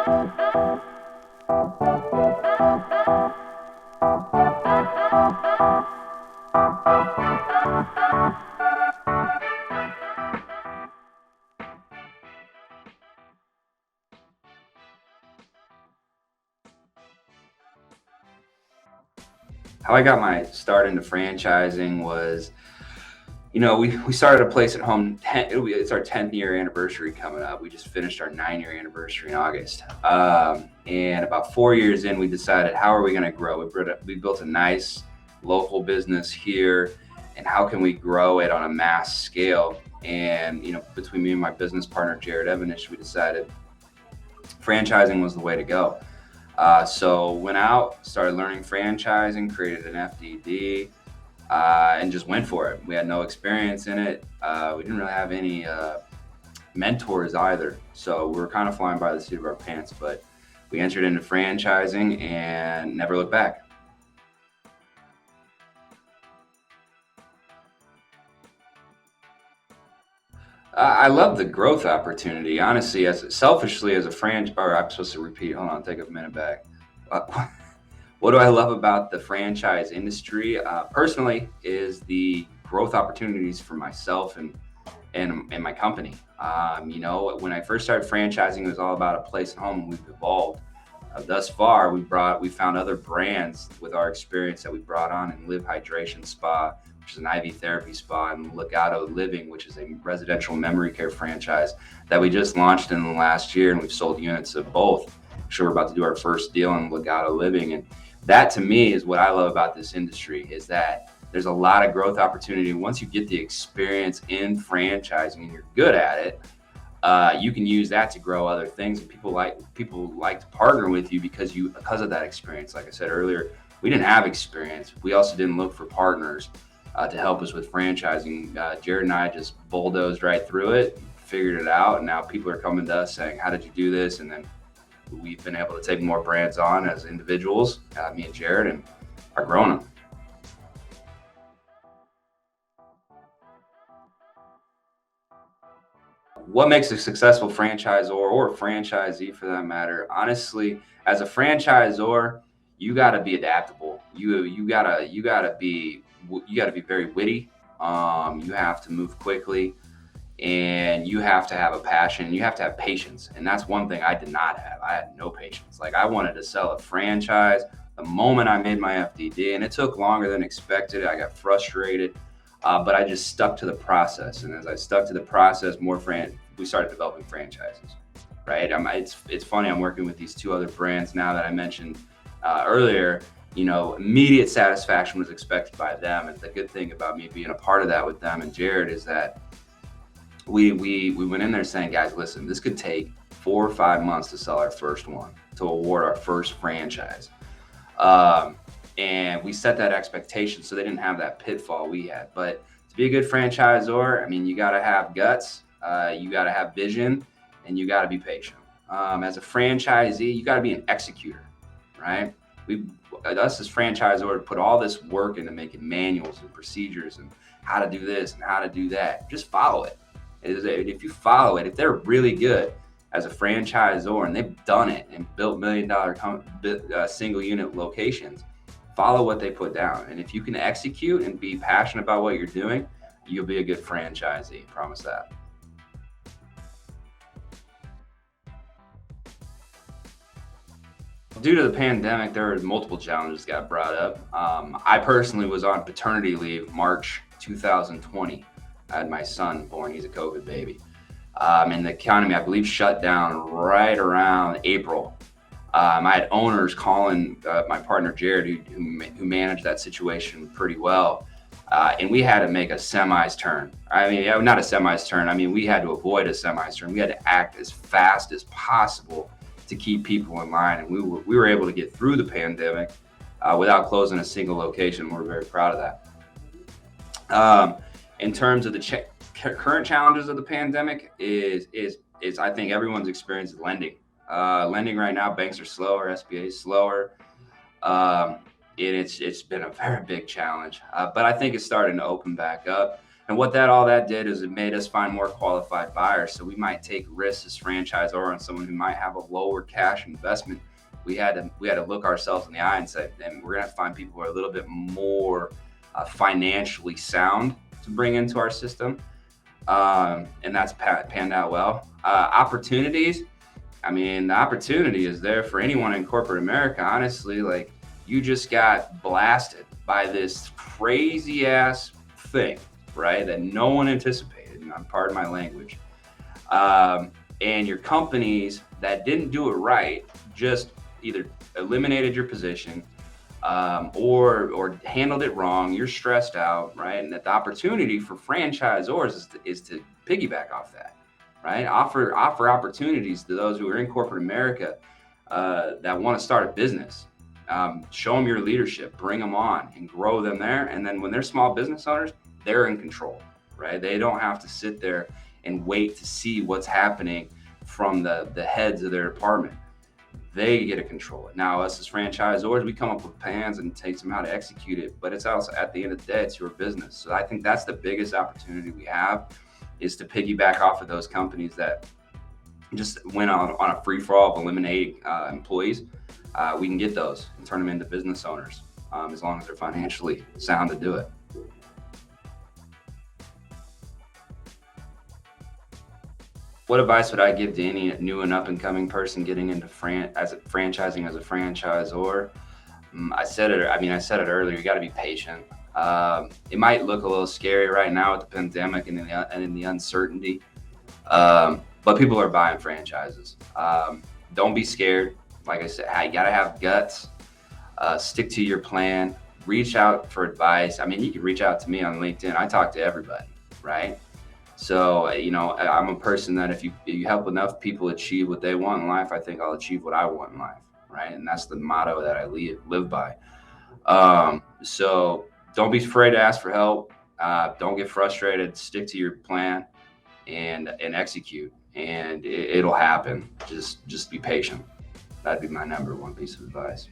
How I got my start into franchising was, we started a place at home. It's our 10th year anniversary coming up. We just finished our 9-year anniversary in August. And about 4 years in, we decided, how are we going to grow? We built a nice local business here, and how can we grow it on a mass scale? And, between me and my business partner, Jared Evanish, we decided franchising was the way to go. So went out, started learning franchising, created an FDD, and just went for it. We had no experience in it. We didn't really have any mentors either. So we were kind of flying by the seat of our pants, but we entered into franchising and never looked back. I love the growth opportunity, honestly. Selfishly as a or I'm supposed to repeat. Hold on, take a minute back. Uh, what do I love about the franchise industry? Personally, is the growth opportunities for myself and my company. When I first started franchising, it was all about a place and home, and we've evolved. Thus far, we found other brands with our experience that we brought on in Live Hydration Spa, which is an IV therapy spa, and Legato Living, which is a residential memory care franchise that we just launched in the last year, and we've sold units of both. Sure, we're about to do our first deal in Legato Living, and that to me is what I love about this industry, is that there's a lot of growth opportunity. Once you get the experience in franchising and you're good at it, you can use that to grow other things, and people like to partner with you because of that experience. Like I said earlier, we didn't have experience. We also didn't look for partners to help us with franchising. Jared and I just bulldozed right through it, figured it out, and now people are coming to us saying, how did you do this? And then we've been able to take more brands on as individuals, me and Jared, and are growing them. What makes a successful franchisor, or franchisee for that matter? Honestly, as a franchisor, you got to be adaptable. You got to be very witty. You have to move quickly, and you have to have a passion. You have to have patience, and that's one thing I did not have. I had no patience. Like, I wanted to sell a franchise the moment I made my FDD, and it took longer than expected. I got frustrated. But I just stuck to the process, and as I stuck to the process, we started developing franchises. Right? It's funny. I'm working with these two other brands now that I mentioned earlier. Immediate satisfaction was expected by them, and the good thing about me being a part of that with them and Jared is that we went in there saying, guys, listen, this could take 4 or 5 months to sell our first one, to award our first franchise. And we set that expectation so they didn't have that pitfall we had. But to be a good franchisor, you got to have guts, you got to have vision, and you got to be patient. As a franchisee, you got to be an executor, right? Us as franchisor put all this work into making manuals and procedures and how to do this and how to do that. Just follow it. If you follow it, if they're really good as a franchisor and they've done it and built $1 million single unit locations, follow what they put down. And if you can execute and be passionate about what you're doing, you'll be a good franchisee. Promise that. Due to the pandemic, there were multiple challenges that got brought up. I personally was on paternity leave March 2020. I had my son born. He's a COVID baby. And the economy, I believe, shut down right around April. I had owners calling my partner Jared, who managed that situation pretty well, and we had to make a semis turn. Not a semis turn. We had to avoid a semis turn. We had to act as fast as possible to keep people in line, and we were able to get through the pandemic without closing a single location. We're very proud of that. In terms of the current challenges of the pandemic, is I think everyone's experience is lending. Lending right now, banks are slower, SBA is slower. It's been a very big challenge, but I think it's starting to open back up. And what all that did is it made us find more qualified buyers. So we might take risks as franchisor on someone who might have a lower cash investment. We had to look ourselves in the eye and say, and we're gonna find people who are a little bit more financially sound to bring into our system, and that's panned out well. Opportunities. I mean, the opportunity is there for anyone in corporate America. Honestly, like, you just got blasted by this crazy ass thing, right? That no one anticipated. And I'm pardon my language. And your companies that didn't do it right just either eliminated your position, or handled it wrong. You're stressed out, right? And that the opportunity for franchisors is to piggyback off that, right? Offer opportunities to those who are in corporate America that want to start a business. Show them your leadership, bring them on, and grow them there. And then when they're small business owners, they're in control, right? They don't have to sit there and wait to see what's happening from the heads of their department. They get to control it. Now, us as franchisors, we come up with plans and takes them how to execute it. But it's also, at the end of the day, it's your business. So I think that's the biggest opportunity we have, is to piggyback off of those companies that just went on a free for all of eliminating employees. We can get those and turn them into business owners, as long as they're financially sound to do it. What advice would I give to any new and up and coming person getting into franchising as a franchisor? I said it earlier. You got to be patient. It might look a little scary right now with the pandemic and in the uncertainty, but people are buying franchises. Don't be scared. Like I said, you got to have guts. Stick to your plan. Reach out for advice. I mean, you can reach out to me on LinkedIn. I talk to everybody, right? So, I'm a person that if you help enough people achieve what they want in life, I think I'll achieve what I want in life, right? And that's the motto that I live by. So don't be afraid to ask for help. Don't get frustrated. Stick to your plan and execute, and it'll happen. Just be patient. That'd be my number one piece of advice.